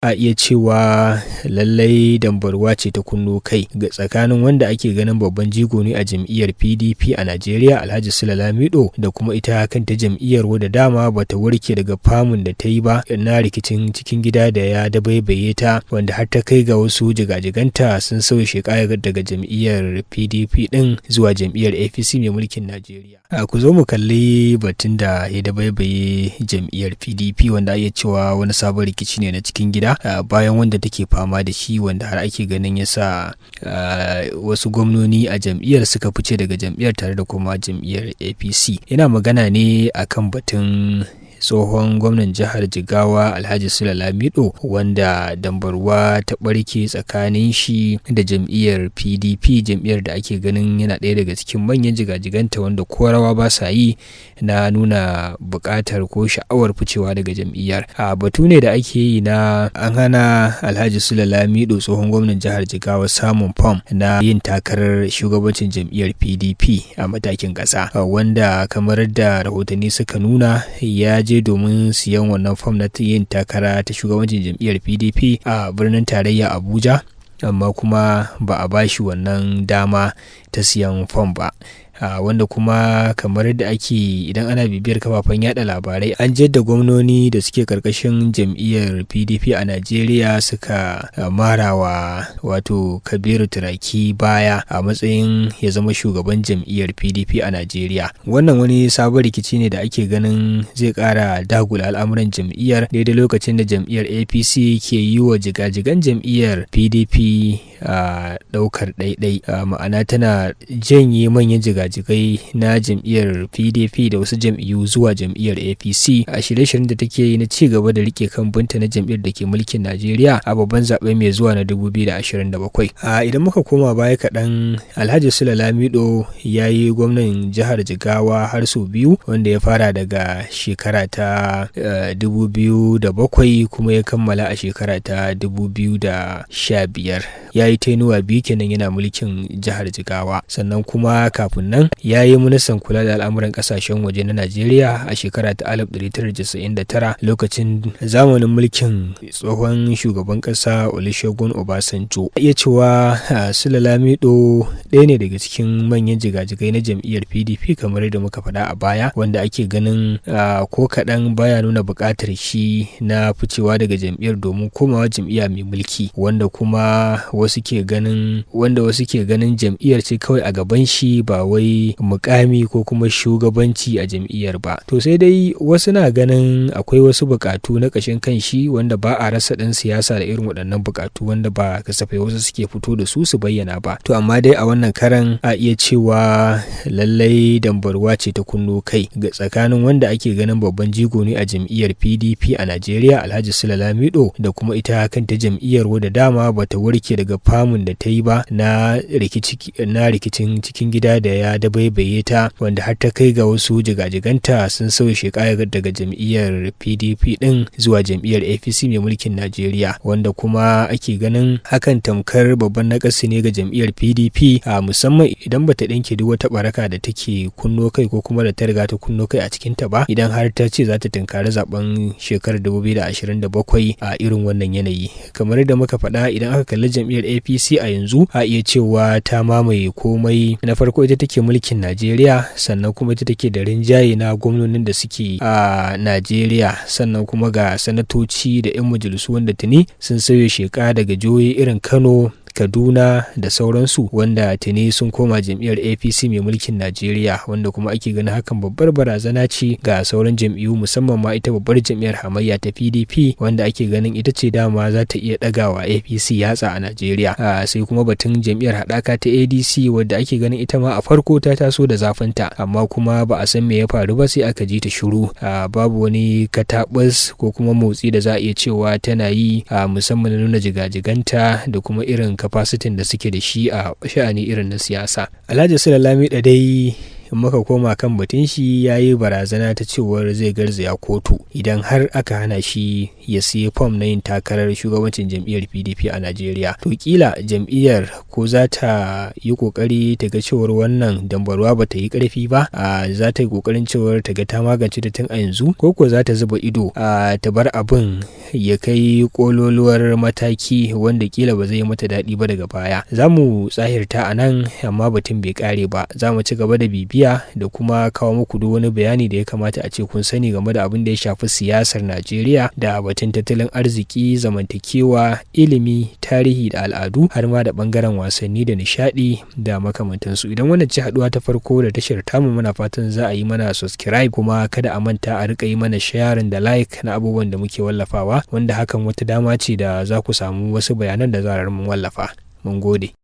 A iya cewa lallai dambarwa ce ta kunno kai ga tsakanin wanda ake ganin babban jigo ne a jam'iyyar PDP a Najeriya Alhaji Sule Lamido da kuma ita kanta jam'iyyar wadda dama bata warke daga famun da ta yi ba na rikicin cikin gida da ya dabaibaye ta, wanda har ta kai ga wasu jigajiganta sun sauya sheka daga jam'iyyar PDP din zuwa jam'iyyar APC mai mulkin Najeriya. Ku zo mu kalli batun da ya dabaibaye jam'iyyar PDP wanda ake cewa wani sabon rikici ne na cikin gida bayan wanda take fama da shi, wanda har ake ganin yasa wasu gwamnoni a jam'iyyar suka fice daga jam'iyyar tare da kuma jam'iyyar APC. Yana magana ne akan batun tsohon gwamnan jihar Jigawa Alhaji Sule Lamido, wanda dambarwa ta barke tsakanin shi da jam'iyyar PDP, jam'iyyar da ake ganin yana ɗaya daga cikin manyan jigajiganta wanda ko rawa ba sa yi na nuna buƙatar ko sha'awar ficewa daga jam'iyyar. Batu ne da ake yi na an hana Alhaji Sule Lamido tsohon gwamnan jihar Jigawa samun fam na yin takarar shugabancin jam'iyyar PDP a matakin ƙasa, wanda kamar da rahotanni suka nuna ya je domin siyan wannan fam na yin takara ta shugabancin jam'iyyar PDP a birnin tarayya Abuja, amma kuma ba a bashi wannan dama ta siyan fam ba. Wanda kuma kamar yadda ake idan ana bibiyar kafafen yada labarai, an jadda gwamnoni da suke karkashin jam'iyyar PDP a Najeriya suka marawa wato Kabiru Turaki baya a matsayin ya zama shugaban jam'iyyar PDP a Najeriya. Wannan wani sabon rikici ne da ake ganin zai kara dagula al'amuran jam'iyyar daidai lokacin da jam'iyyar APC ke yi wa jigajigan jam'iyyar PDP daukar ɗaiɗai, ma'ana tana janye manyan jigajigai na jam'iyyar PDP da wasu jam'iyyu zuwa jam'iyyar APC a shirye-shiryen da take yi na ci gaba da rike kambunta na jam'iyyar da ke mulkin Najeriya a babban zaɓe mai zuwa na 2027. Idan muka koma baya kaɗan, Alhaji Sule Lamido ya yi gwamnan jihar Jigawa har sau biyu, wanda ya fara daga shekara ta 2007 kuma ya kammala a shekara ta 2015. Ya yi tainuwa biyu kenan yana mulkin jihar Jigawa, sannan kuma kafin nan ya yi ministan kula da al'amuran kasashen waje na Najeriya a shekara ta 1999 lokacin zamanin mulkin tsohon shugaban kasa Olusegun Obasanjo. Iya cewa Sule Lamido ɗaya ne daga cikin manyan jigajigai na jam'iyyar PDP kamar yadda muka faɗa a baya, wanda ake ganin ko kaɗan baya nuna buƙatar shi na ficewa daga jam'iyyar domin komawa jam'iyya mai mulki, wanda wasu ke ganin jam'iyyar ce kawai a gaban shi, ba wai mukami ko kuma shugabanci a jam'iyyar ba. To sai dai wasu na ganin akwai wasu bukatu na kashin kan shi wanda ba a rasa ɗan siyasa da irin waɗannan bukatu wanda ba kasafai wasu suke fito da su bayyana ba. To amma dai a wannan karan a iya cewa lallai dambarwa ce ta kunno kai ga tsakanin wanda ake ganin babban jigo ne a jam'iyyar PDP a Najeriya Alhaji Sule Lamido da kuma ita kanta jam'iyyar wadda dama bata warke daga famun da ta yi ba na rikicin cikin gida da ya dabaibaye ta, wanda har ta kai ga wasu jigajiganta sun sauya sheka daga jam'iyyar PDP din zuwa jam'iyyar APC mai mulkin Najeriya, wanda kuma ake ganin hakan tamkar babban nakasi ne ga jam'iyyar PDP, musamman idan bata ɗinke duk wata baraka da take kunno kai ko kuma da ta riga ta kunno kai a cikin ta ba, idan har ta ce za ta tunkari zaben shekarar 2027 a irin wannan yanayi. Kamar yadda muka faɗa, idan aka kalli jam'iyyar APC a yanzu a iya cewa ta mamaye komai. Na farko ita take mulkin Najeriya, sannan kuma ita take da rinjaye na gwamnonin da suke a Najeriya, sannan kuma ga sanatoci da 'yan majalisu wanda tuni sun sauya sheka daga jihohi irin Kano, Kaduna da sauransu, wanda tuni sun koma jam'iyyar APC mai mulkin Najeriya, wanda kuma ake ganin hakan babbar barazana ce ga sauran jam'iyyu, musamman ma ita babbar jam'iyyar hamayya ta PDP, wanda ake ganin ita ce dama za ta iya ɗagawa APC yatsa a Najeriya. Sai kuma batun jam'iyyar haɗaka ta ADC, wadda ake ganin ita ma a farko ta taso da zafinta, amma kuma ba a san me ya faru ba, sai aka ji ta shiru, babu wani katabus ko kuma motsi da za a iya cewa tana yi, musamman nuna jigajiganta da kuma irin capacity da suke da shi a sha'ani irin na siyasa. Alhaji Sule Lamido dai in muka koma kan batun shi ya yi barazana ta cewar zai garzaya kotu idan har aka hana shi ya siya fom na yin takarar shugabancin jam'iyyar PDP a Najeriya. To kila jam'iyyar ko za ta yi kokari ta ga cewar wannan dambarwa ba ta yi karfi ba, za ta yi kokarin cewar ta ga ta magance ta tun a yanzu, ko za ta zuba ido ta bar abin ya kai kololuwar mataki wanda kila ba zai yi mata daɗi ba daga baya. Za mu tsahirta a nan, amma batun bai kare ba. Za mu ci gaba da bibiya da kuma kawo muku duk wani bayani da ya kamata a ce kun sani game da abin da ya shafi siyasar Najeriya, da batun tattalin arziki, zamantakewa, ilimi, tarihi da al'adu, har ma da bangaren wasanni da nishadi da makamantansu. Idan wannan ce haduwa ta farko da tashar tamu, muna fatan za a yi mana subscribe, kuma kada a manta a rika yi mana sharing da like na abubuwan da muke wallafawa, wanda hakan wata dama ce da za ku samu wasu bayanan da zarar mun wallafa. Mun gode.